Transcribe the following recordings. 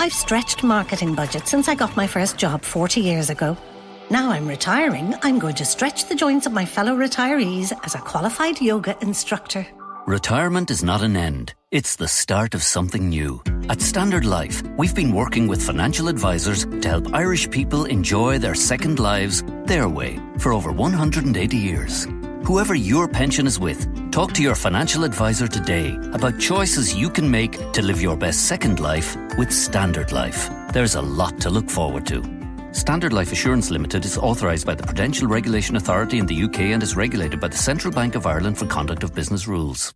I've stretched marketing budgets since I got my first job 40 years ago. Now I'm retiring, I'm going to stretch the joints of my fellow retirees as a qualified yoga instructor. Retirement is not an end. It's the start of something new. At Standard Life, we've been working with financial advisors to help Irish people enjoy their second lives their way for over 180 years. Whoever your pension is with, talk to your financial advisor today about choices you can make to live your best second life with Standard Life. There's a lot to look forward to. Standard Life Assurance Limited is authorised by the Prudential Regulation Authority in the UK and is regulated by the Central Bank of Ireland for conduct of business rules.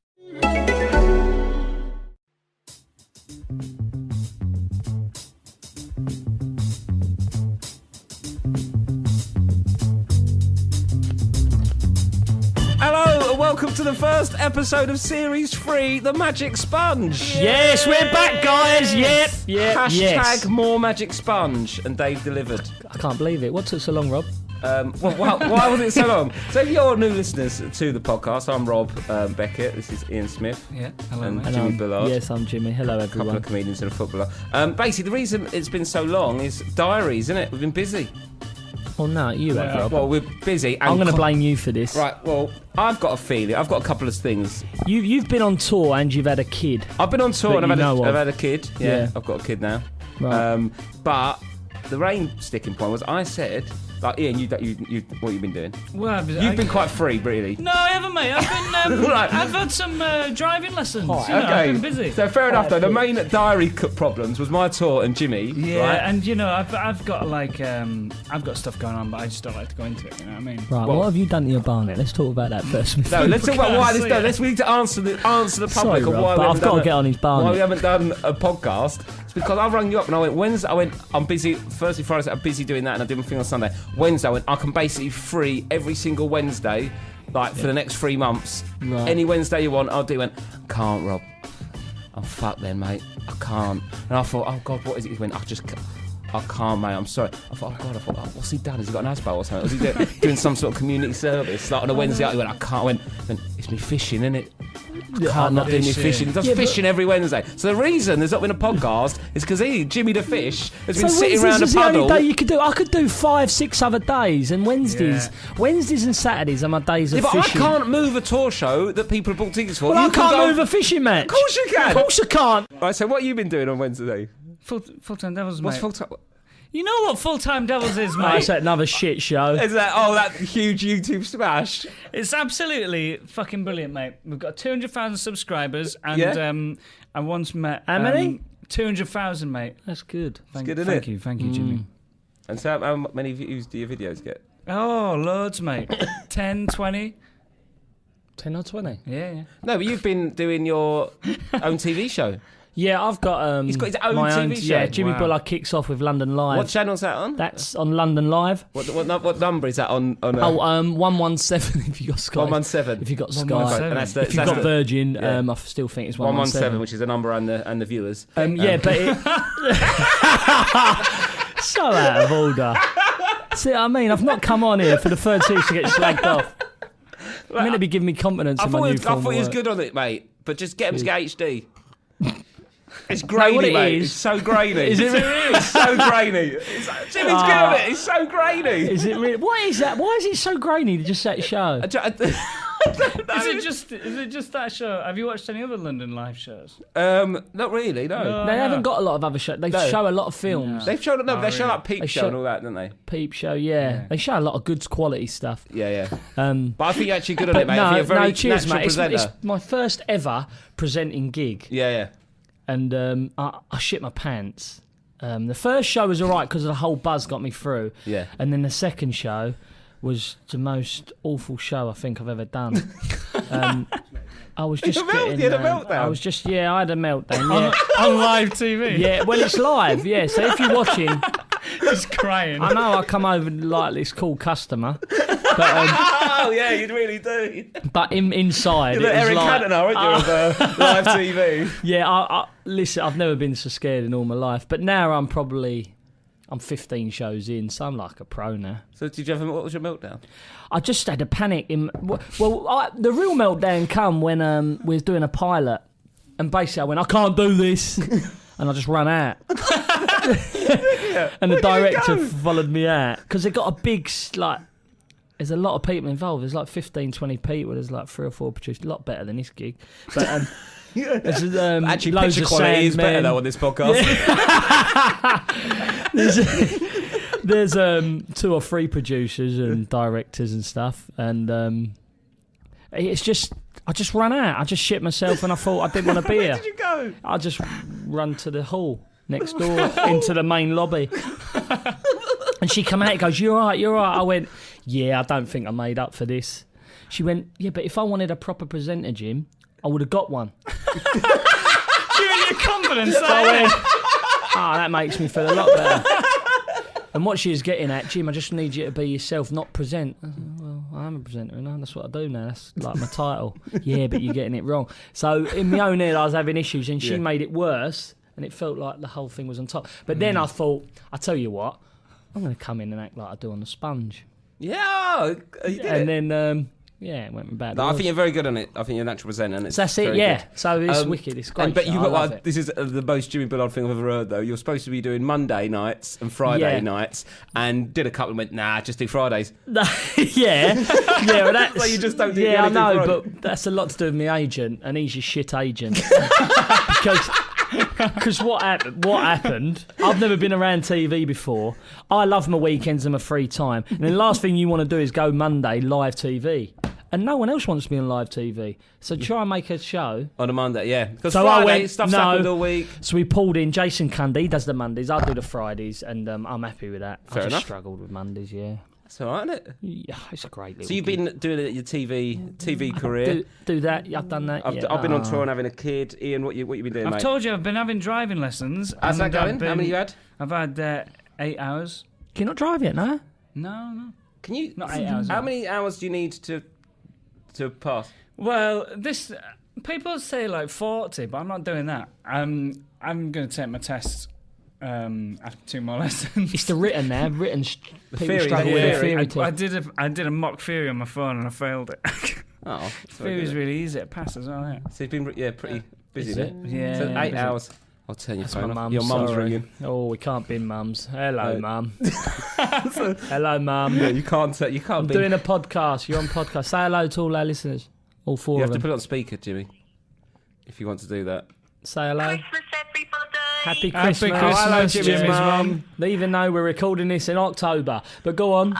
Hello and welcome to the first episode of Series 3, The Magic Sponge. Yes, we're back, guys. Yep. Hashtag more Magic Sponge, and Dave delivered. I can't believe it. What took so long, Rob? Why was it so long? So if you're new listeners to the podcast, I'm Rob Beckett, this is Ian Smith. Yeah, hello, and mate. Jimmy Bullard. Yes, I'm Jimmy. Hello, everyone. A couple of comedians and a footballer. Basically, the reason it's been so long is diaries, isn't it? We've been busy. Well, no, you have, Rob. Well, we're busy. And I'm going to blame you for this. Right, well, I've got a feeling. I've got a couple of things. You've been on tour and you've had a kid. I've been on tour and I've had a kid. Yeah, I've got a kid now. Right. But the main sticking point was I said, like, Ian, you what you've been doing? Well, you've been quite free, really. No, I haven't, mate. I've been. Right. I've had some driving lessons. Right, Okay. okay. I've been busy. So fair enough, though. The main diary problems was my tour and Jimmy. Yeah, right? and I've got I've got stuff going on, but I just don't like to go into it. You know what I mean? Right, what have you done to your barnet? Let's talk about that first. No, let's talk about why this done. We need to answer the public Sorry, of Rob, why but I've got to get on his barnet. Why we haven't done a podcast. It's because I rang you up and I went, Wednesday, I'm busy. Thursday, Friday, I'm busy doing that and I do my thing on Sunday. Wednesday, I went, I can basically free every single Wednesday, like for the next 3 months. Right. Any Wednesday you want, I'll do. Went, can't, Rob. I'm fucked then, mate. I can't. And I thought, oh God, what is it? He went, I can't, mate. I'm sorry. I thought, what's he done? Has he got an asbot or something? Was he doing some sort of community service? Like on a Wednesday, he went, I can't. I went, it's me fishing, isn't it? I can't not do any fishing. He does fishing every Wednesday. So the reason there's not been a podcast is because Jimmy the Fish has been sitting around a puddle. The only day you could do. I could do 5-6 other days, and Wednesdays and Saturdays are my days of fishing. But I can't move a tour show that people have bought tickets for. Well, I can't move a fishing match. Of course you can. Of course I can't. Right, so what have you been doing on Wednesday? Full-time Devils, mate. What's full-time? You know what Full-Time Devils is, mate? Oh, it's another shit show. Is that huge YouTube smash? It's absolutely fucking brilliant, mate. We've got 200,000 subscribers, and I once met... How many? 200,000, mate. That's good. Thank you, Jimmy. And so how many views do your videos get? Oh, loads, mate. 10, 20. 10 or 20? Yeah. No, but you've been doing your own TV show. Yeah, I've got. He's got his own my TV show. Yeah, Jimmy Bullard kicks off with London Live. What channel's that on? That's on London Live. What number is that on? 117 if you got Sky. 117. If you got Sky. 117. If you've got Virgin, I still think it's 117, which is the number and the viewers. Yeah, but it. So out of order. See what I mean? I've not come on here for the third season to get slagged off. I'm meant to be giving me confidence in my new form. I thought he was good on it, mate. But just get him to get HD. It's grainy, mate. It's so grainy. Is it really? It's so grainy. Jimmy's good on it. It's so grainy. Is it really? What is that? Why is it so grainy to just set a show? I don't know. Is it just that show? Have you watched any other London Live shows? Not really, no. They haven't got a lot of other shows. They show a lot of films. They've shown they show like Peep Show and all that, don't they? Peep Show, yeah. They show a lot of good quality stuff. Yeah. But I think you're actually good on it, mate. No, you're a very cheers, natural mate. presenter. It's my first ever presenting gig. Yeah. And I shit my pants. The first show was all right because the whole buzz got me through. Yeah. And then the second show was the most awful show I think I've ever done. I was just getting... You had a meltdown? I had a meltdown, yeah. On live TV? Yeah, well, it's live, yeah. So if you're watching... He's crying. I know I come over like this cool customer. But, oh, yeah, you really do. But inside... You're it was Eric like, Cantona, aren't you, of live TV? Yeah, listen, I've never been so scared in all my life. But now I'm 15 shows in, so I'm like a pro now. So what was your meltdown? I just had a panic. The real meltdown come when we was doing a pilot, and basically I went, I can't do this, and I just ran out. And the director followed me out because they got a big, like, there's a lot of people involved. There's like 15, 20 people. There's like 3 or 4 producers. A lot better than this gig. But actually, loads picture of quality is better sandmen. though on this podcast. There's 2 or 3 producers and directors and stuff, and it's just I just ran out. I just shit myself, and I thought I didn't want to be here. Where did you go? I just run to the hall next door into the main lobby, and she come out and goes, "You're right, you're right." I went, "Yeah, I don't think I made up for this." She went, "Yeah, but if I wanted a proper presenter, Jim, I would have got one." Giving you confidence. I went, that makes me feel a lot better. And what she was getting at, Jim, I just need you to be yourself, not present. I said, well, I'm a presenter, and that's what I do now. That's like my title. Yeah, but you're getting it wrong. So in my own head, I was having issues, and she made it worse, and it felt like the whole thing was on top. But then I thought, I tell you what, I'm going to come in and act like I do on the Sponge. Yeah, you did And it. then, it went about. No, I think you're very good on it. I think you're a natural presenter. And So that's it, very good. So it's wicked. It's great. But show. you I got love it. this is the most Jimmy Bullard thing I've ever heard. Though you're supposed to be doing Monday nights and Friday nights, and did a couple and went, nah, just do Fridays. yeah, well, that's Like you just don't do Yeah, I anything know, Friday. but that's a lot to do with my agent, and he's a shit agent. Because what happened? I've never been around TV before. I love my weekends and my free time, and the last thing you want to do is go Monday live TV. And no one else wants to be on live TV. So try and make a show. On a Monday, yeah. Because So Friday, I went, stuff's no. happened all week. So we pulled in Jason Cundy. He does the Mondays. I do the Fridays, and I'm happy with that. Fair I just enough. struggled with Mondays, yeah. That's all right, isn't it? Yeah, it's a great little So you've gig. been doing it at your TV career. Do that. I've done that. I've been on tour and having a kid. Ian, what you been doing, I've mate? told you I've been having driving lessons. How's that and going? How many you had? I've had 8 hours. Can you not drive yet, no? No. Can you? Not 8 hours. How many hours do you need to pass? Well, this people say like 40, but I'm not doing that. I'm going to take my test after 2 more lessons. It's the written now. People theory, struggle the with the theory. theory. I did a mock theory on my phone and I failed it. Oh, Theory is really easy to pass as well. Yeah. So you've been pretty busy Is then. it? Yeah. So 8 busy. hours. I'll turn your That's phone my off. mum. Your mum's sorry. ringing. Oh, we can't be mums. Hello, No. mum. Hello, mum. Yeah, you can't. You can't. I'm doing a podcast. You're on podcast. Say hello to all our listeners. All 4 You of have to them. put it on speaker, Jimmy, if you want to do that. Say hello. Christmas, everybody. Happy Happy Christmas. Christmas, Hello, Jimmy's mum. Even though we're recording this in October. But go on.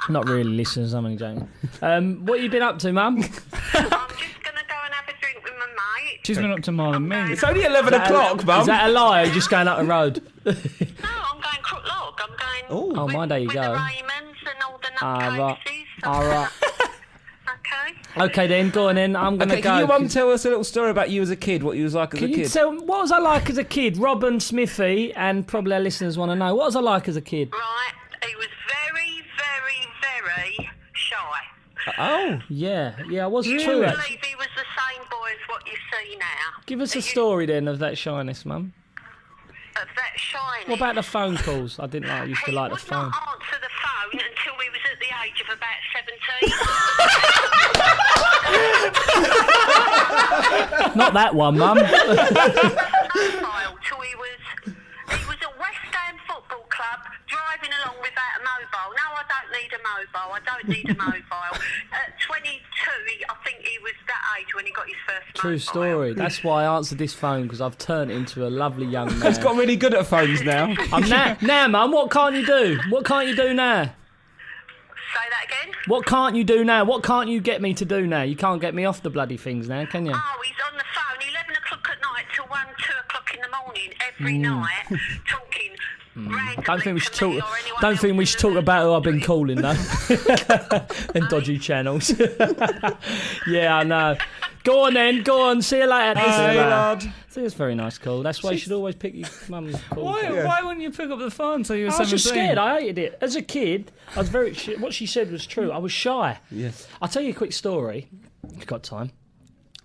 Not really listeners, I'm only joking. What have you been up to, mum? I'm just going to go and have a drink with my mate. She's been up to more than me. It's only 11 o'clock, Mum. Is that a lie? Or are you just going up the road? No, I'm going Crook Log. I'm going Oh, with, my, there you with go. the Raymonds and all the Ah, right. nutcases. All right. Okay. Okay, then, go on then. I'm going to Okay, go. can your mum tell us a little story about you as a kid? What you was like as a Can you kid? tell what was I like as a kid? Robin Smithy, and probably our listeners want to know. What was I like as a kid? Right. He was very, very, very shy. Oh, Yeah, I was You true. believe Actually. he was the same boy as what you see now? Give us a You- story then of that shyness, mum. Of that shyness. What about the phone calls? I didn't like. I used to like the He would phone. not answer the phone until he was at the age of about 17. Not that one, mum. Mobile till he was at West Ham Football Club driving along without a mobile. No, I don't need a mobile. I don't need a mobile. At 22, I think he was that age when he got his first True mobile. story. That's why I answered this phone, because I've turned into a lovely young man. he's got really good at phones now. I'm now, mum. What can't you do? What can't you do now? Say that again? What can't you do now? What can't you get me to do now? You can't get me off the bloody things now, can you? Oh, he's on the phone 11 o'clock at night till 1, 2 o'clock in the morning every night, talking randomly Don't think we should to me talk. or anyone Don't else think we in should the talk about who I've been nursery. calling though, and dodgy channels. Yeah, I know. Go on then. Go on. See you later. Hey, lad. See, it's a very nice call. That's why you should always pick your mum's call. Why wouldn't you pick up the phone until you were I 17? was just scared. I hated it. As a kid, I was very. What she said was true. I was shy. Yes. I'll tell you a quick story. If you've got time.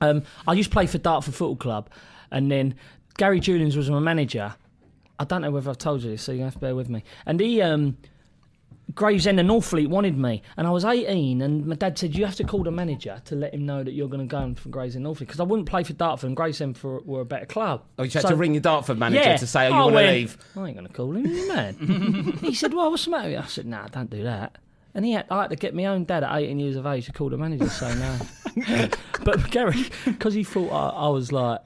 I used to play for Dartford Football Club, and then Gary Julians was my manager. I don't know whether I've told you this, so you have to bear with me. And Gravesend and Northfleet wanted me, and I was 18, and my dad said, you have to call the manager to let him know that you're going to go for Gravesend and Northfleet, because I wouldn't play for Dartford, and Gravesend were a better club. Oh, you had to ring your Dartford manager to say, you I want to went, leave? I ain't going to call him, you man. He said, well, what's the matter with you? I said, nah, don't do that. And I had to get my own dad at 18 years of age to call the manager to say no. But Gary, because he thought I was like,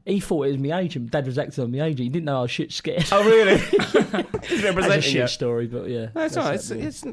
he thought it was my agent. Dad was acting on my agent. He didn't know I was shit scared. Oh, really? That's a shit story, but yeah. That's all right. It's It's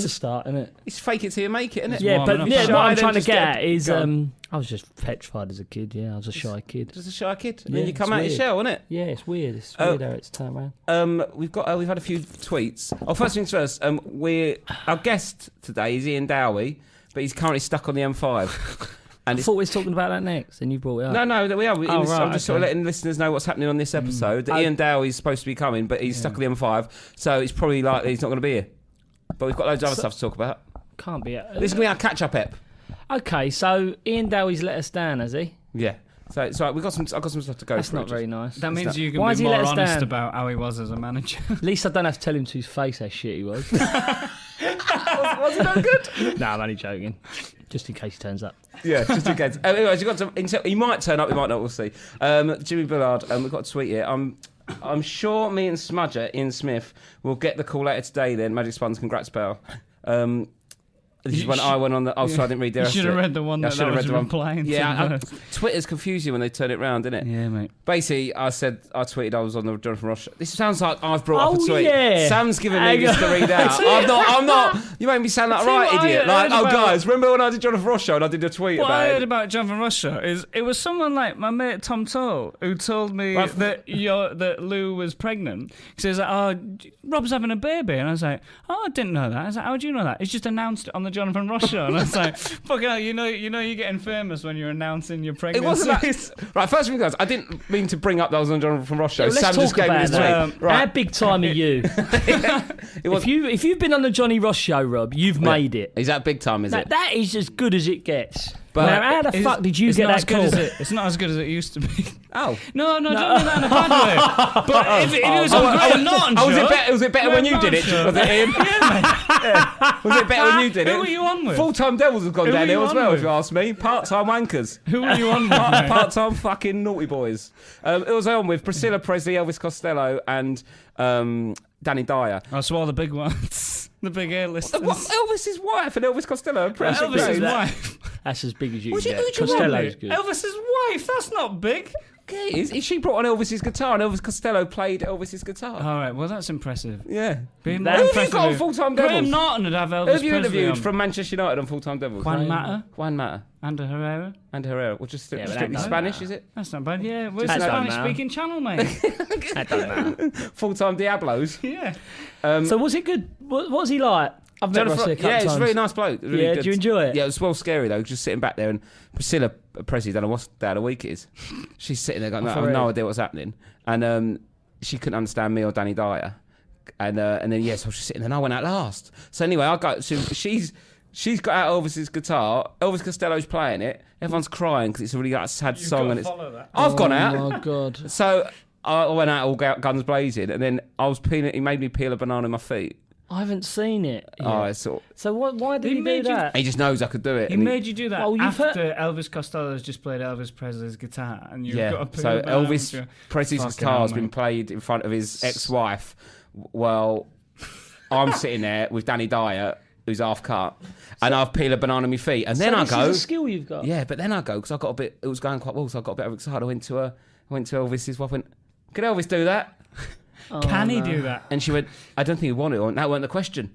a start, isn't it? It's fake it till you make it, isn't it? Yeah, warm but enough. what Shy, I'm then trying to just get get- at is, go on. I was just petrified as a kid. Yeah, I was a shy kid. Just a shy kid. And Yeah, then you come it's out your weird. shell, isn't it? Yeah, it's weird. It's Oh. weird how it's turned around. We've had a few tweets. Oh, first things first. Our guest today is Iain Dowie, but he's currently stuck on the M5. And I thought we were talking about that next, and you brought it up. no, we are. Oh, right, I'm just sort of okay. letting listeners know what's happening on this episode. That Iain Dowie is supposed to be coming, but he's stuck on the M5, so it's probably likely he's not going to be here. But we've got loads of other stuff to talk about. Can't be. This is going to be our catch-up ep. Okay, so Iain Dowie's let us down, has he? Yeah. So it's all right. I've got some stuff to go That's through. not very nice. That means you can Why be has he more let us honest down? about how he was as a manager. At least I don't have to tell him to his face how shit he was. Was it not good? No, I'm only joking. Just in case he turns up. Yeah, just in case. Anyways, you've got to. He might turn up. He might not. We'll see. Jimmy Bullard. We've got a tweet here. I'm sure me and Smudger, Ian Smith, will get the call later today. Then Magic Spuns, congrats, pal. This is when I went on the. Oh, sorry, I didn't read the You rest should of have it. read the one I that should have was read the one. replying Yeah, to. Twitter's confusing when they turn it round, isn't it? Yeah, mate. Basically, I tweeted I was on the Jonathan Ross show. This sounds like I've brought up a Oh, tweet. yeah. Sam's given me this to read out. I'm not. You make me sound like a Tell you right what I idiot. Like, heard oh, about- guys, remember when I did Jonathan Ross show and I did a tweet What I about heard it? about Jonathan Russia is it was someone like my mate Tom Toll who told me Right. that Lou was pregnant. He says, "Oh, Rob's having a baby," and I was like, "Oh, I didn't know that." I was like, "How do you know that?" It's just announced it on the Jonathan Ross show, and I was like, "Fucking hell, you know, you're getting famous when you're announcing your It pregnancy." wasn't that. Right, first thing, guys, I didn't mean to bring up that I was on Jonathan Ross show. Yeah, let's Sam just talk gave me about this that. tweet. Right. How big time are you? It was, if you've been on the Johnny Ross show, Rob, you've made it. Is that big time, is it? That is as good as it gets. But- now, how the fuck did you it's get not as that good call? as it? It's not as good as it used to be. Oh. No, don't mean that in a bad way. But if it was on Graham Norton show, Was it better when you did it? Graham Was it Ian? Yeah. Was it better when you did it? Who were you on with? Full-time Devils have gone Who down were here you as on well, with? if you ask me. Part-time wankers. Who were you on with? mate? Part-time fucking naughty boys. It was on with Priscilla Presley, Elvis Costello, and Danny Dyer. I saw the big ones, the big A-listers. What? Elvis's wife and Elvis Costello. are pretty Elvis's great. wife. That's as big as you Who'd can you- get. who'd you Costello's want? good. Elvis's wife. That's not big. Okay, she brought on Elvis's guitar and Elvis Costello played Elvis's guitar. All right. Well, that's impressive. Yeah. Being Who more have you impressive got on with- Full-Time Graham Devils? Norton would have Elvis Who have you Presley interviewed on. from Manchester United on Full-Time Devils? Juan Mata, Juan Mata. Ander Herrera. And Herrera. Well, just Yeah, but strictly that Spanish, doesn't is it? That's not bad. Yeah, where's That the don't Spanish-speaking channel, mate? That don't matter. Full-Time Diablos. Yeah. So was it good? What was he like? I've met Ross a couple Yeah, it's a times. really nice bloke. Really Yeah, good. do you enjoy it? Yeah, it was well scary though, just sitting back there and Priscilla Presley, don't know what day of the week it is. She's sitting there going, I have no idea what's happening. And she couldn't understand me or Danny Dyer. And then, yes, I was just sitting there and I went out last. So anyway, she's got out Elvis's guitar. Elvis Costello's playing it. Everyone's crying because it's a really sad song. And it's. I've gone out. Oh, my God. So I went out all guns blazing, and then I was peeling. He made me peel a banana in my feet. I haven't seen it. Yet. Oh, I saw. So why did He he do made you- that? He just knows I could do it. He and made you do that Well, you've after Elvis Costello's just played Elvis Presley's guitar, and you've got to put so it down Elvis to- Presley's Fucking guitar has hell, been mate. played in front of his ex-wife. Well, I'm sitting there with Danny Dyer, who's half cut, and I've peeled a banana on my feet, and then so I this go. is a skill you've got. Yeah, but then I go because I got a bit. It was going quite well, so I got a bit excited. I went to Elvis's wife. Went, could Elvis do that? Can he do that? And she went, I don't think he wanted it. I went, that weren't the question.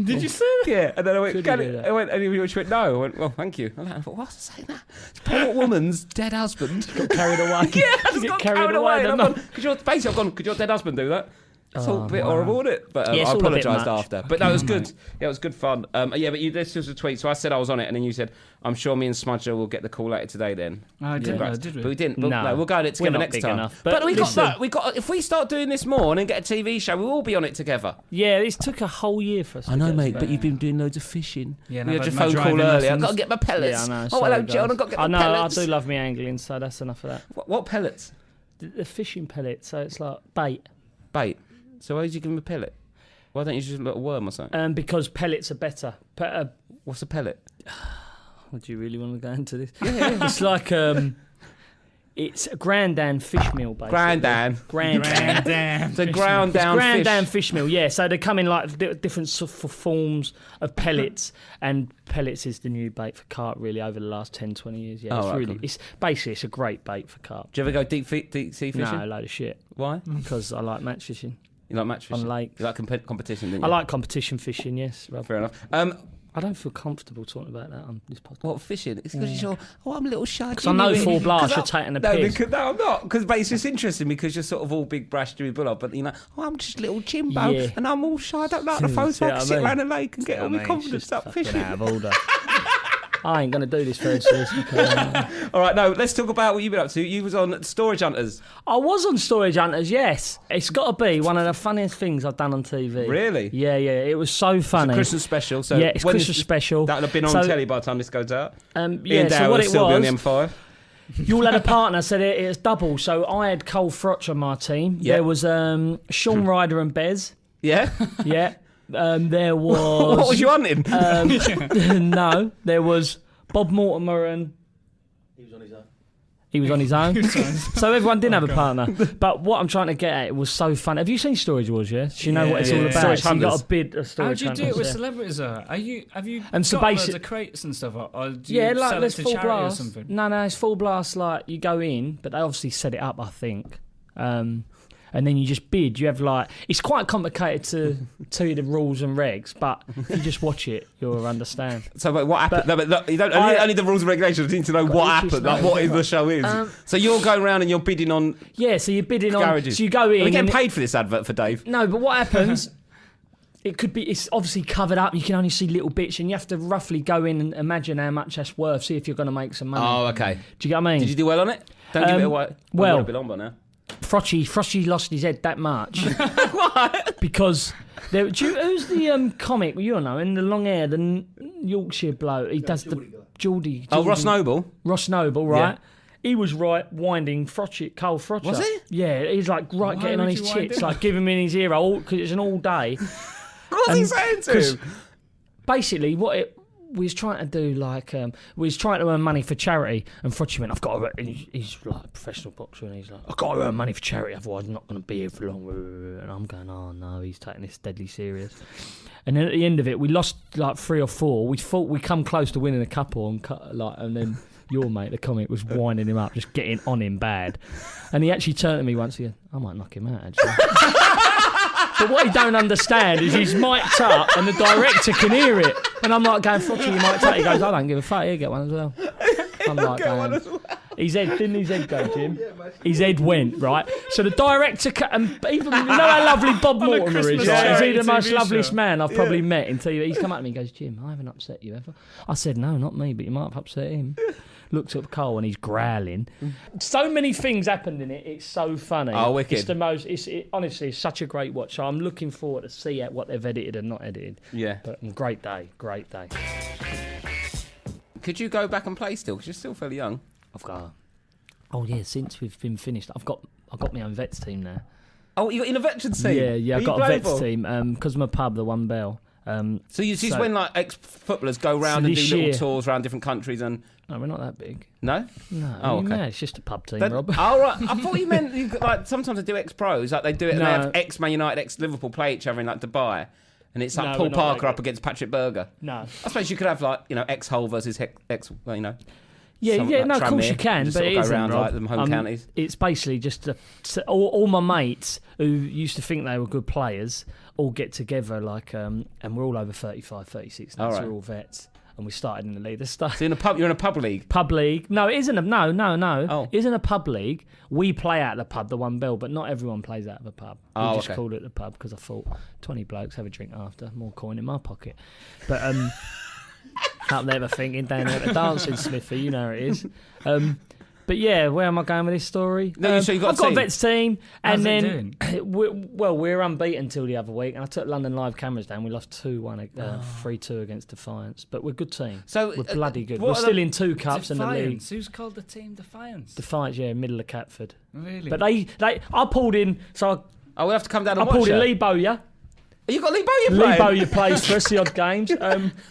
Did you say that? Yeah, and then I went, Could can he do it? that? I went, and she went, no. I went, well, thank you. And I thought, what's saying that? This poor woman's dead husband. Got carried away. Yeah, I just Get got carried carried away. away, And don't I've gone, basically, I've gone, could your dead husband do that? It's all a bit wow. horrible, isn't it? But Yeah, it's I all a bit apologised much. after. But no, it was good. Yeah, it was good fun. Yeah, but this was a tweet. So I said I was on it, and then you said, I'm sure me and Smudger will get the call later today then. Oh, did But we didn't. No. No, we'll go at it We're together not next big time. enough. But But we listen- got, if we start doing this more and then get a TV show, we'll all be on it together. Yeah, it took a whole year for us. I to know, get mate, to but that. you've been doing loads of fishing. Yeah, and we I've had your had my phone call driving earlier. I've lessons. got to get my pellets. Yeah, I know. Oh, hello, sorry, John. guys. I've got to get I my know. pellets. I do love me angling, so that's enough of that. What pellets? The fishing pellet, so it's like bait. Bait. So why did you give him a pellet? Why don't you just let a worm or something? Because pellets are better. What's a pellet? Would you really want to go into this? Yeah. It's like it's a ground down fish meal, basically. Ground down. So ground down fish meal. Yeah. So they come in like different forms of pellets, and pellets is the new bait for carp really over the last 10, 20 years. Yeah. It's basically it's a great bait for carp. Do you ever go deep sea fishing? No, a load of shit. Why? Because I like match fishing. You like match fishing? On lakes. You like competition, don't you? I like competition fishing. Yes. Rob. Fair enough. I don't feel comfortable talking about that on this podcast. What, fishing? It's because you're I'm a little shy. Because I know full blast, you're taking the piss. No, I'm not. But it's just interesting because you're sort of all big, brash, Jimmy Bullard, but I'm just a little chimbo and I'm all shy. I don't like the photo. I can sit around the lake and get all my confidence up fishing. Out of order. I ain't going to do this very seriously. All right, no, let's talk about what you've been up to. You was on Storage Hunters. I was on Storage Hunters, yes. It's got to be one of the funniest things I've done on TV. Really? Yeah. It was so funny. It's a Christmas special. So yeah, it's Christmas special. That'll have been on telly by the time this goes out. Iain Dowie so what will still be on the M5. You all had a partner, so it's double. So I had Cole Frotch on my team. Yeah. There was Sean Ryder and Bez. Yeah? Yeah. There was... What was you hunting? No, there was Bob Mortimer and... He was on his own. So everyone didn't have a partner. But what I'm trying to get at, it was so fun. Have you seen Storage Wars, yeah? Do you know what it's all about? Storage so you Hunters. got a bid of Storage How do you do it with Hunters, celebrities, though? Have you And so got loads of crates and stuff, or do you like sell it there's to full charity or blast. something? No, it's full blast. Like you go in, but they obviously set it up, I think. And then you just bid. You have like it's quite complicated to tell you the rules and regs, but if you just watch it, you'll understand. So, but what happened? But you don't only the rules and regulations. You need to know what happened, like what the show is. So you're going around and you're bidding on. Yeah, so you're bidding garages. on. So you go in. Are we getting paid for this advert for Dave? No, but what happens? It could be. It's obviously covered up. You can only see little bits, and you have to roughly go in and imagine how much that's worth. See if you're going to make some money. Oh, okay. Do you get what I mean? Did you do well on it? Don't give it away. Well, would have been on by now. Frosty lost his head that much. What? Because who's the comic you know in the long hair, the Yorkshire bloke? He does the Geordie. Oh, Ross Noble. Ross Noble, right? Yeah. He was winding Cole Frotch. Was he? Yeah, he's like getting on his tits, like giving him in his ear because it's an all day. What's he saying to him? Basically, we was trying to do we was trying to earn money for charity, and Frotchy went, I've got to earn, he's like a professional boxer, and he's like, I've got to earn money for charity, otherwise I'm not going to be here for long. And I'm going, oh no, he's taking this deadly serious. And then at the end of it, we lost like 3 or 4. We thought we come close to winning a couple, and then your mate, the comic, was winding him up, just getting on him bad. And he actually turned to me once again, I might knock him out actually. But what he don't understand is he's mic'd up and the director can hear it. And I'm like going, Frotchy, you mic'd up. He goes, I don't give a fuck, he'll get one as well. I'm like going, didn't his head go, Jim? His head went, right? So the director, and even, you know how lovely Bob Mortimer is, right? Is he the most loveliest man I've probably met in TV? He's come up to me and goes, Jim, I haven't upset you ever. I said, no, not me, but you might have upset him. Looked up Cole and he's growling. So many things happened in it. It's so funny. Oh, wicked. It's the most. Honestly, it's such a great watch. So I'm looking forward to see what they've edited and not edited. Yeah. But great day. Could you go back and play still? Because you're still fairly young. I've got. Oh yeah, since we've been finished, I've got my own vets team now. Oh, you got in a veterans team? Yeah. I've got a vets team because I'm a pub, the One Bell. So when like ex-footballers go round and do little tours around different countries and... No, we're not that big. No? No. Oh, okay. Yeah, it's just a pub team, Rob. Oh, right. I thought you meant like sometimes they do ex-pros, like they do it and they have ex-Man United, ex-Liverpool play each other in like Dubai, and it's like Paul Parker up against Patrick Berger. No. I suppose you could have like ex-Hull versus ex, well, you know. Yeah, like no, of course you can, just but sort it of isn't, go around Rob. like them home counties. It's basically just all my mates who used to think they were good players all get together, like, and we're all over 35, 36 now, so we're all vets. And we started in the league. So you're in a pub league? Pub league. No, it isn't. No. Oh. It isn't a pub league. We play out of the pub, the One Bell, but not everyone plays out of a pub. We just called it the pub because I thought 20 blokes have a drink after, more coin in my pocket. But up there thinking down there at the dancing, Smithy, you know how it is. But yeah, where am I going with this story? No, so I've got a vets team, and How's it then we're unbeaten till the other week, and I took London Live cameras down. We lost 2-1, 3-2 against Defiance, but we're a good team. So we're bloody good. We're still in 2 cups in the league. Defiance. Who's called the team Defiance? Defiance, yeah, middle of Catford. Really? But I pulled in, so we'll have to come down I and watch pulled in it. Lee Bowyer. You got Lee Bowyer playing? Lee Bowyer plays for us, the odd games.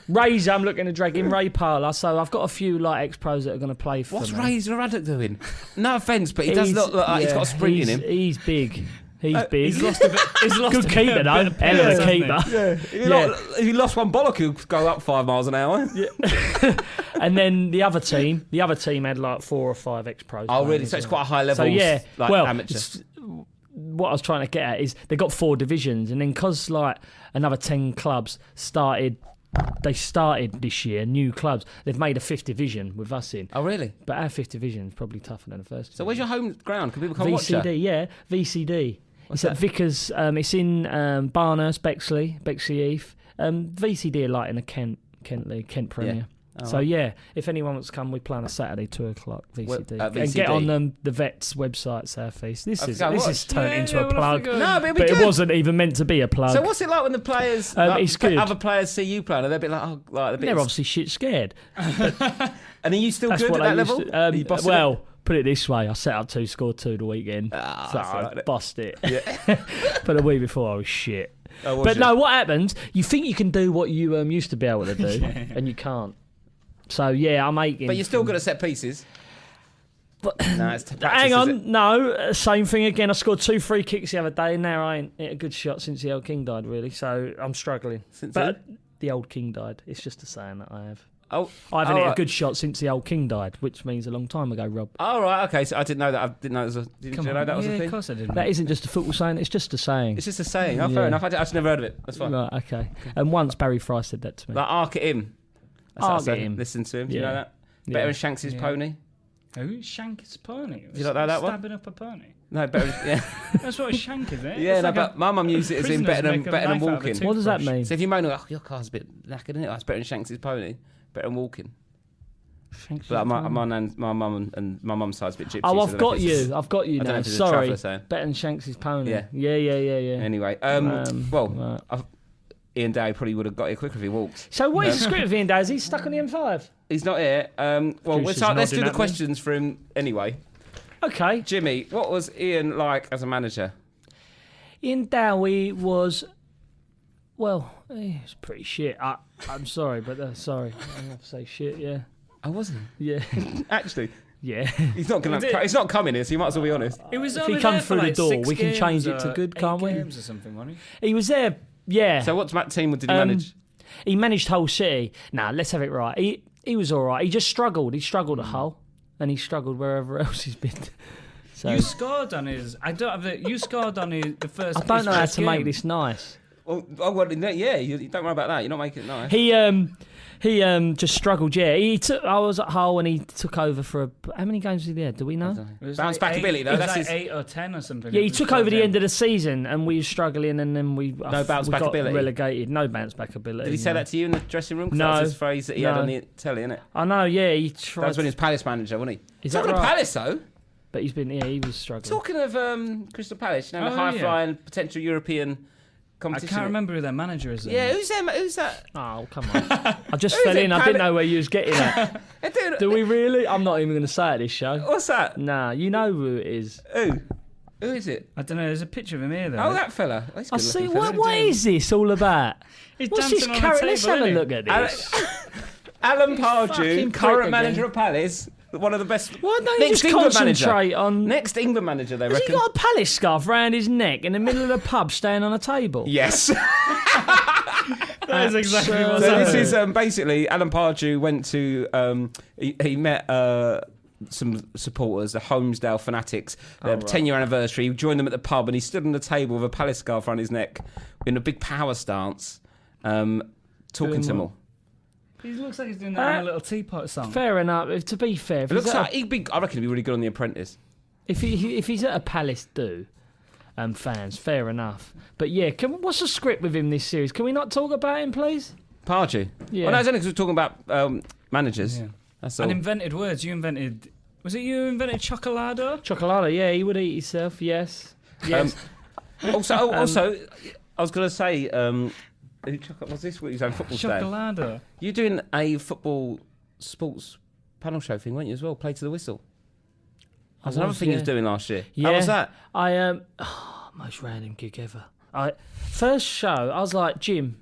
Reidy, I'm looking to drag in Ray Parler, so I've got a few like ex-pros that are going to play for What's me. Razor Raddock doing? No offence, but he does look like he's got a sprint in him. He's big. He's big. He's lost a bit. He's lost Good a keeper, bit though. of Hell of a pace, keeper. hasn't he? If you lost one bollock, he'll go up 5 miles an hour. And then the other team had like 4 or 5 ex-pros. Oh, really? playing So as it's well. quite a high level, So yeah, like well, amateur. what I was trying to get at is they got 4 divisions, and then because like another 10 clubs started this year, new clubs, they've made a 5th division with us in. Oh, really? But our 5th division is probably tougher than the first. So where's your home ground? Can people come watch VCD? you? Yeah, VCD. What's It's at that? Vickers. It's in Barnhurst, Bexley Heath. VCD are like in the Kent League, Kent Premier. Oh, So right. yeah, if anyone wants to come, we play on a Saturday 2:00 VCD. Well, And get VCD. on the Vets website, South East. This is turned into yeah, a we'll plug, have to go. No, but it'd be but good. it wasn't even meant to be a plug. So what's it like when the players, It's good. other players see you playing? Are they a bit like, oh, like a bit? They're obviously shit scared. And are you still That's good what at that they used level? to- Are you bossing it? well, put it this way: I set up 2, scored 2 the weekend, Ah, so that's all right, I innit? bossed it. Yeah. But the week before, I was shit. Oh, was But you? no, what happens? You think you can do what you used to be able to do, and you can't. So yeah, I'm making. But you're still good at set pieces. No, it's practice, Hang is on, it? no, same thing again. I scored 2 free kicks the other day, and now I ain't hit a good shot since the old king died, really. So I'm struggling. But the old king died. It's just a saying that I have. Oh, I haven't hit right. a good shot since the old king died, which means a long time ago, Rob. Oh, right, okay. So I didn't know that. I didn't know it was a. Did you know that was a Of thing? course I didn't. That isn't just a football saying; it's just a saying. It's just a saying. Oh, fair Yeah. enough. I just never heard of it. That's fine. Right, okay. And once Barry Fry said that to me. Like arc it in. That's what I Arc said. it in. Listen to him. Do you Yeah. know that? Yeah. Better than Shanks' pony. Who? Shank is pony. you not know that one? Stabbing up a pony. No, better. Yeah, That's what a shank is, eh? yeah. It's No, like but my mum used it as in prisoners better than make a better than knife out of a walking. What does that toothbrush. So mean? if you moan, oh, your car's a bit knackered, isn't it? That's better than Shanks' pony. Better than walking. But my mum and my mum's side's a bit gypsy. Oh, so I've I don't got know if you. it's- I've got you I don't know now. if it's a Sorry. traveller saying. Better than Shanks' pony. Yeah. Yeah. Anyway, well, Iain Dowie probably would have got here quicker if he walked. So what is the script of Ian Dowie? Is he stuck on the M5? He's not here. Well, Juice is let's do nodding the at me. questions for him anyway. Okay. Jimmy, what was Ian like as a manager? Ian Dowie was, well, he was pretty shit. I'm sorry, but sorry. I have to say shit, yeah. I wasn't. Yeah. Actually, Yeah. he's not He's not coming here, so you might as well be honest. It was If only he comes there for through the like door, 6 we can change it to games good, or can't 8 we? games or something, wasn't He was there, yeah. So what team did he manage? He managed Hull City. Nah, let's have it right. He was all right. He just struggled. He struggled at Hull, and he struggled wherever else he's been. So You scored on his. I don't have the. You scored on the first. I don't his know how first to game. make this nice. Well, yeah, you don't worry about that. You're not making it nice. He just struggled. Yeah, I was at Hull and he took over for how many games did he have? Do we know? It was Bounce like back 8, ability, though, It was that's like his- 8 or 10 or something. Yeah, he took over the end of the season and we were struggling and then we No bounce back got ability? relegated. No bounce back ability. Did he say no. that to you in the dressing room? 'Cause No. That was his phrase that he had No. on the telly, innit? I know. Yeah, he That tried. was when he was Palace manager, wasn't he? Is that Talking of right? Palace, though. But he was struggling. Talking of Crystal Palace, you know, the Oh, high-flying potential European I competition. can't remember who their manager is. Yeah, who's that? Oh, come on. I just Who is fell it, in. I Palace? didn't know where you was getting at. Do we really? I'm not even going to say it this show. What's that? Nah, you know who it is. Who is it? I don't know. There's a picture of him here, though. Oh, that fella. He's a I good see. looking fella. What is this all about? He's What's this dancing on the character? Let's table, have a isn't he? look at this. Alan fucking Pardew, prick current again. manager of Palace, one of the best. Why don't you Next just England concentrate on? Next England manager, they Has he reckon. got a Palace scarf round his neck in the middle of the pub, staying on a table? Yes. That is exactly So what's So happening. this is basically Alan Pardew went to he met some supporters, the Holmesdale Fanatics, their 10-year anniversary. He joined them at the pub and he stood on the table with a Palace scarf around his neck in a big power stance, talking to them all. He looks like he's doing that in a little teapot song. Fair enough. To be fair, if It he's, looks at like I reckon he'd be really good on The Apprentice. if he's at a Palace fans, fair enough. But yeah, what's the script with him this series? Can we not talk about him, please? Pardew? Yeah. Well, no, it's only because we're talking about managers. Yeah. That's all. And invented words. You invented. Was it you who invented chocolado? Chocolate, yeah, he would eat himself. Yes. Also, I was going to say, was this what you saying? Football Day? Chocolado. You're doing a football sports panel show thing, weren't you, as well? Play to the whistle. That's another thing you was doing last year. Yeah. How was that? I most random gig ever. First show, I was like, Jim.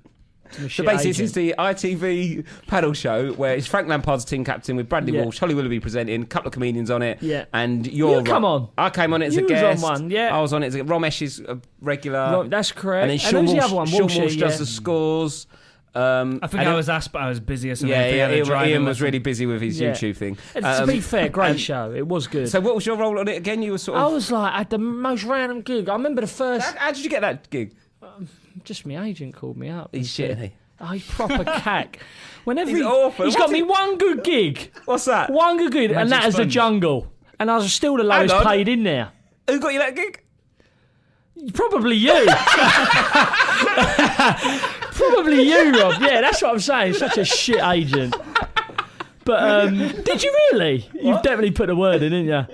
So basically, this is the ITV paddle show where it's Frank Lampard's team captain with Bradley Walsh, Holly Willoughby presenting, a couple of comedians on it. Yeah. And you're come on. I came on it as You a was guest. on one, yeah. I was on it as a Romesh is a regular. That's correct. And then Sean who's Walsh, the other one? Sean Walshy, Walsh does the scores. I think I was asked, but I was busy or something. Ian was really busy with his YouTube thing. To be fair, great show. It was good. So what was your role on it again? You were sort of... I was like, at the most random gig. I remember the first... How did you get that gig? Just my agent called me up. He's shit, isn't he? Oh, he's proper cack. Whenever He's awful. He's got me one good gig. What's that? One good gig, and that is the Jungle. And I was still the lowest paid in there. Who got you that gig? Probably you. Probably you, Rob. Yeah, that's what I'm saying. Such a shit agent. But did you really? You've definitely put the word in, didn't you?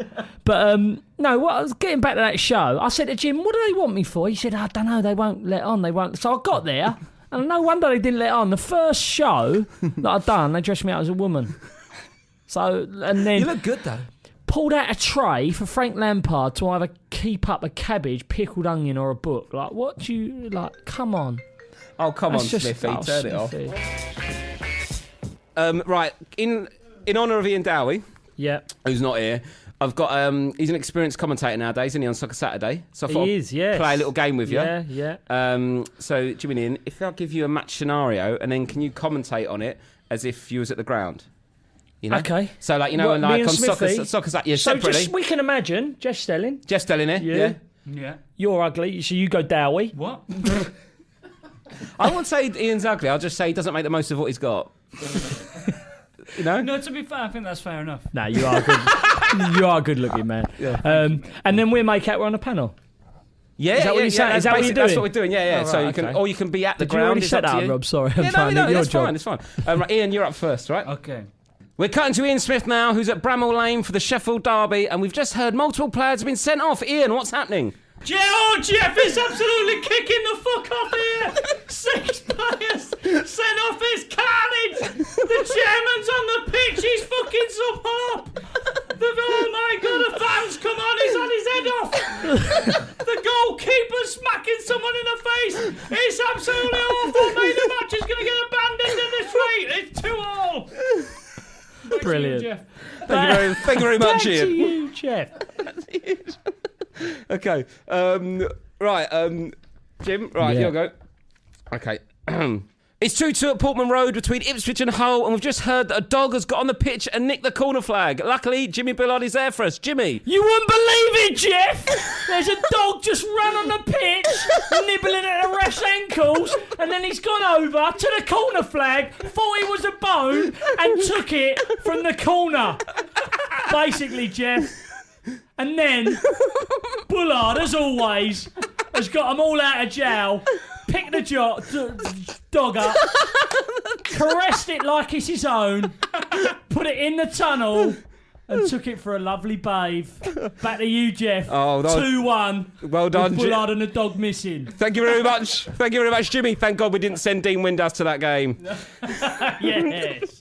But no, what I was getting back to that show, I said to Jim, what do they want me for? He said, I don't know, they won't let on. They won't. So I got there, and no wonder they didn't let on. The first show that I'd done, they dressed me out as a woman. So, and then... You look good, though. Pulled out a tray for Frank Lampard to either keep up a cabbage, pickled onion, or a book. Like, what do you... Like, come on. Oh, come That's on, just, Smithy, turn Smithy. it off. Right, in honour of Iain Dowie, who's not here, I've got he's an experienced commentator nowadays, isn't he, on Soccer Saturday? So I thought I'd play a little game with you. Yeah. So Jimmy and Ian, if I give you a match scenario, and then can you commentate on it as if you was at the ground? You know? Okay. So like like on Soccer Saturday, so just we can imagine Jeff Stelling. Jeff Stelling here. Yeah. You're ugly, so you go Dowie. What? I won't say Ian's ugly. I'll just say he doesn't make the most of what he's got. You know? No, to be fair, I think that's fair enough. No, you are good. You are a good looking man. Yeah. And then we'll make out we're on a panel. Yeah, is that what you're saying? Is that what you're doing? That's what we're doing. Yeah. Oh, So right, you can, or you can be at the Did you ground. already It's set up that to up, you. Rob? Sorry, Yeah, I'm trying to do your that's job. fine. It's fine. Right, Ian, you're up first, right? Okay. We're cutting to Ian Smith now, who's at Bramall Lane for the Sheffield Derby, and we've just heard multiple players have been sent off. Ian, what's happening? Jeff is absolutely kicking the fuck off here. 6 players sent off. It's carnage. The chairman's on the pitch. He's fucking some up. Oh my god, the fans come on. He's had his head off. The goalkeeper's smacking someone in the face. It's absolutely awful, mate. The match is going to get abandoned in this rate. It's 2-2. Brilliant. Jeff. Thank you very much, Back Ian. to you, Jeff. Okay. Right. Jim. Right. You'll go. Okay. It's 2-2 at Portman Road between Ipswich and Hull, and we've just heard that a dog has got on the pitch and nicked the corner flag. Luckily, Jimmy Bullard is there for us. Jimmy. You wouldn't believe it, Jeff! There's a dog just run on the pitch, nibbling at the ref's ankles, and then he's gone over to the corner flag, thought it was a bone, and took it from the corner. Basically, Jeff. And then, Bullard, as always, has got them all out of jail, picked the dog up, caressed it like it's his own, put it in the tunnel, and took it for a lovely bathe. Back to you, Jeff. 2-1. Well done, with Bullard and the dog missing. Thank you very much. Thank you very much, Jimmy. Thank God we didn't send Dean Windass to that game. Yes.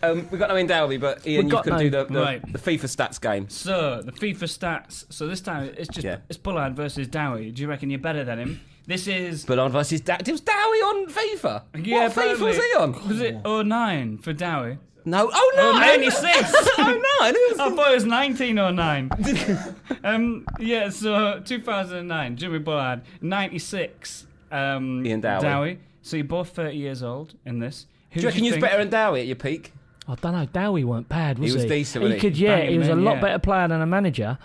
We've got no Iain Dowie, but Ian, you can do the FIFA stats game. So, the FIFA stats. So this time, it's just it's Bullard versus Dowie. Do you reckon you're better than him? This is... Bullard versus Dowie. Was Dowie on FIFA? Yeah, what FIFA was he on? Was it 09 for Dowie? No, 96! 09! I thought it was 1909. Yeah, so 2009, Jimmy Bullard. 96, Iain Dowie. So you're both 30 years old in this. Do you reckon you was better than Dowie at your peak? I don't know. Dowie weren't bad, was he? He was decent, wasn't he? He was a lot better player than a manager.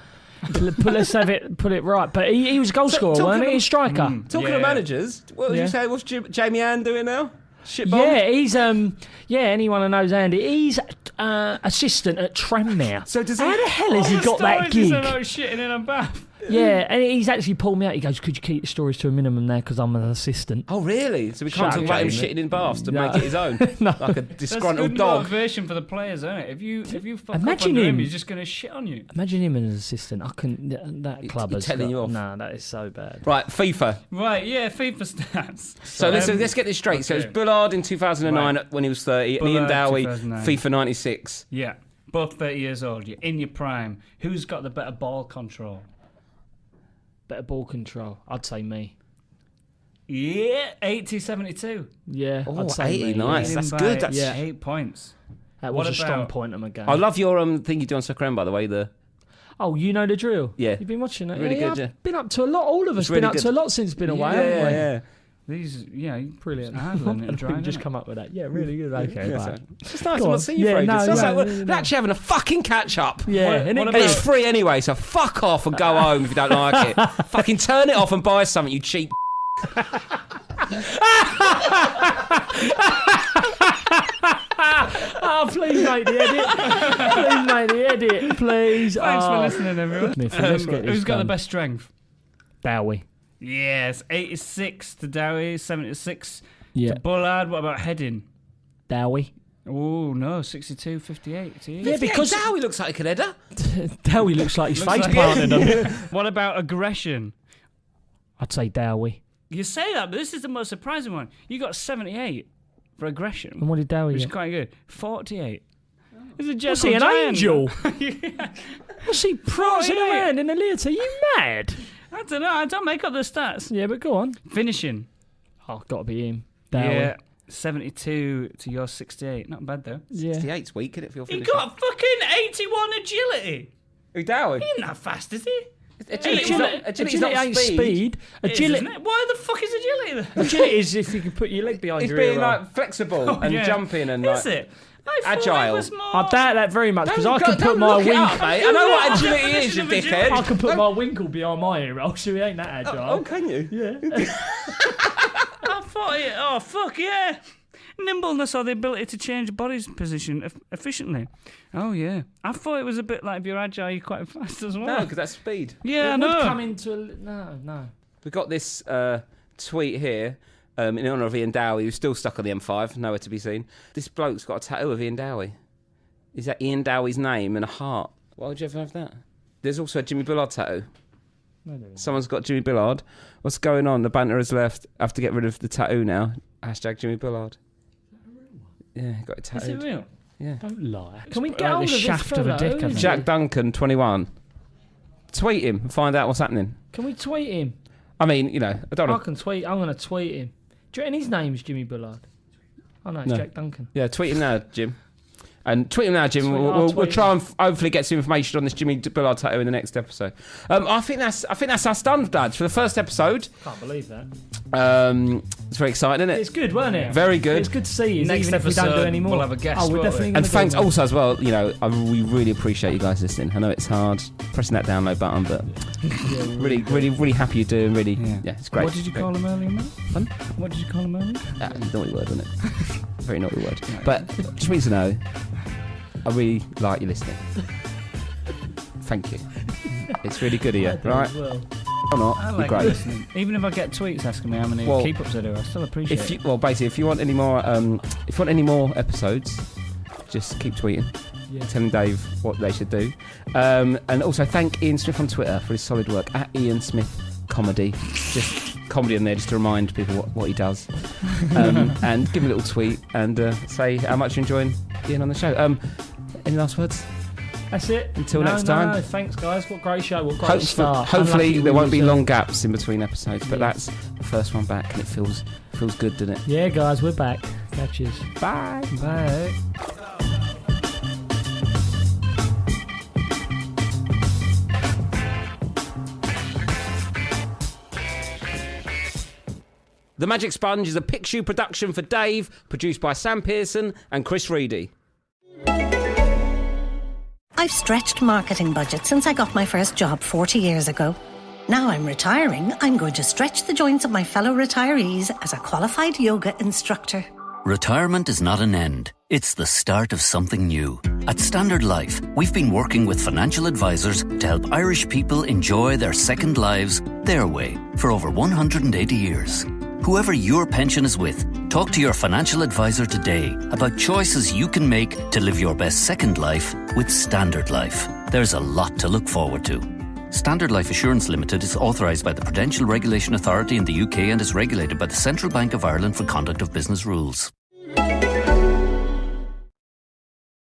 Let's put it right. But he was a goal scorer, wasn't he? He's a striker. Talking of managers, what would you say? What's Jamie Ann doing now? Yeah, he's anyone who knows Andy, he's assistant at Tranmere. So does he? How the hell has he got that gig? Shitting in a bath. Yeah, and he's actually pulled me out. He goes, "Could you keep the stories to a minimum there? Because I'm an assistant." Oh, really? So we can't talk about him shitting in baths to make it his own, like a disgruntled That's dog. motivation for the players, isn't it? If you fuck Imagine up under him. he's just going to shit on you. Imagine him as an assistant. I couldn't. That club has telling you off. Nah, that is so bad. Right, FIFA. Right, yeah, FIFA stats. So let's get this straight. Okay. So it was Bullard in 2009 when he was 30, and Iain Dowie, FIFA 96. Yeah, both 30 years old. You're in your prime. Who's got the better ball control? Better ball control. I'd say me. Yeah, 80-72. Yeah, Oh, I'd say 80, me. nice. Leading That's by good. That's 8 points. That What was a strong about- point of my game. I love your thing you do on Soccer, by the way. Oh, you know the drill? Yeah. You've been watching it? Really good, I've yeah. been up to a lot. All of us It's been really up good. to a lot since been away, haven't we? yeah. These, Brilliant. It's hard learning to drive, just innit? come up with that. Yeah, really good. Okay, Yeah, right. It's nice. Go I'm on. not seeing you Yeah, for ages. no, Sounds yeah, like we're yeah, no. actually having a fucking catch up. Yeah, What- and what And about- it's free anyway, so fuck off and go home if you don't like it. Fucking turn it off and buy something, you cheap. Oh, please make the edit. Please make the edit, please. Thanks for listening, everyone. Let's get this Who's got the done. best strength? Dowie. Yes, 86 to Dowie, 76 Yeah, to Bullard. What about heading? Dowie. Oh, no, 62-58 to you. Yeah, because Dowie looks like a header. Dowie looks like his Looks face like planted on it. What about aggression? I'd say Dowie. You say that, but this is the most surprising one. You got 78 for aggression, And what did Dowie which is get? quite good. 48. He's a Was gentle he an giant. angel? Yeah. Was he prancing 48. around in a litter? Are you mad? I don't know. I don't make up the stats. Yeah, but go on. Finishing. Oh, got to be him. Dowie. Yeah. 72 to your 68. Not bad, though. Yeah. 68's weak, isn't it? For your He finishing? got fucking 81 agility. Who, Dowie? He ain't that fast, is he? Agility's Agility not ain't speed. speed. It is, Agility, isn't it? Why the fuck is agility then? agility is if you can put your leg behind It's your being ear. like flexible and Yeah. jumping and Is like. it? I thought Agile. It was more... I doubt that very much because I Don't can put don't my look it up, winkle. mate. I know what Google agility that is, you definition of dickhead. I can put my winkle behind my ear roll, so he ain't that agile. Oh, can you? Yeah. I thought it... Oh, fuck, yeah. Nimbleness or the ability to change your body's position efficiently. Oh, yeah. I thought it was a bit like if you're agile, you're quite fast as well. No, because that's speed. Yeah, I It would know. come into a no. We got this tweet here in honour of Iain Dowie, who's still stuck on the M5, nowhere to be seen. This bloke's got a tattoo of Iain Dowie. Is that Iain Dowie's name and a heart? Why would you ever have that? There's also a Jimmy Bullard tattoo. Someone's got Jimmy Bullard. What's going on? The banter has left. I have to get rid of the tattoo now. Hashtag Jimmy Bullard. Yeah, got it Is tattooed. it real? Yeah. Don't lie. Can we like get the hold of this shaft of a fella? dick, Who I is think. he? Jack Duncan, 21. Tweet him and find out what's happening. Can we tweet him? I mean, you know, I don't I know. can tweet. I'm going to tweet him. Do you reckon his name's Jimmy Bullard? Oh no, it's No. Jack Duncan. Yeah, tweet him now, Jim. And tweet him now, Jim. Tweet- We'll, I'll we'll tweet try him. and hopefully get some information on this Jimmy Bullard tattoo in the next episode. I think that's us done, Dad, for the first episode. Can't believe that. It's very exciting, isn't It's it? good, weren't it? Very good. It's good to see you. Next even if we don't do episode, any more. we'll have a guest, Oh, we're won't definitely we? going And to thanks do one. also as well, you know, we really appreciate you guys listening. I know it's hard pressing that download button, but really happy you're doing. Really, yeah, it's great. What did you call him earlier, mate? Fun? What did you call him earlier? Naughty word, wasn't it? Very naughty word. But just want you to know, I really like you listening. Thank you. It's really good of you, right? Well. Or not, I you're like great. listening. Even if I get tweets asking me how many Well, keep-ups I do, I still appreciate If you, it. well, basically, if you want any more episodes, just keep tweeting. Yeah. Telling Dave what they should do. And also thank Ian Smith on Twitter for his solid work at Ian Smith Comedy. Just comedy in there just to remind people what he does. And give him a little tweet and say how much you're enjoying Ian on the show. Any last words? That's it. Until next time. No, thanks, guys. What great show. What great start. Hopefully Unlucky there we won't be was, long gaps in between episodes, but Yeah. that's the first one back and it feels good, doesn't it? Yeah, guys, we're back. Catches. Bye. Bye. The Magic Sponge is a Pixiu production for Dave, produced by Sam Pearson and Chris Reidy. I've stretched marketing budgets since I got my first job 40 years ago. Now I'm retiring, I'm going to stretch the joints of my fellow retirees as a qualified yoga instructor. Retirement is not an end. It's the start of something new. At Standard Life, we've been working with financial advisors to help Irish people enjoy their second lives their way for over 180 years. Whoever your pension is with, talk to your financial advisor today about choices you can make to live your best second life with Standard Life. There's a lot to look forward to. Standard Life Assurance Limited is authorised by the Prudential Regulation Authority in the UK and is regulated by the Central Bank of Ireland for conduct of business rules.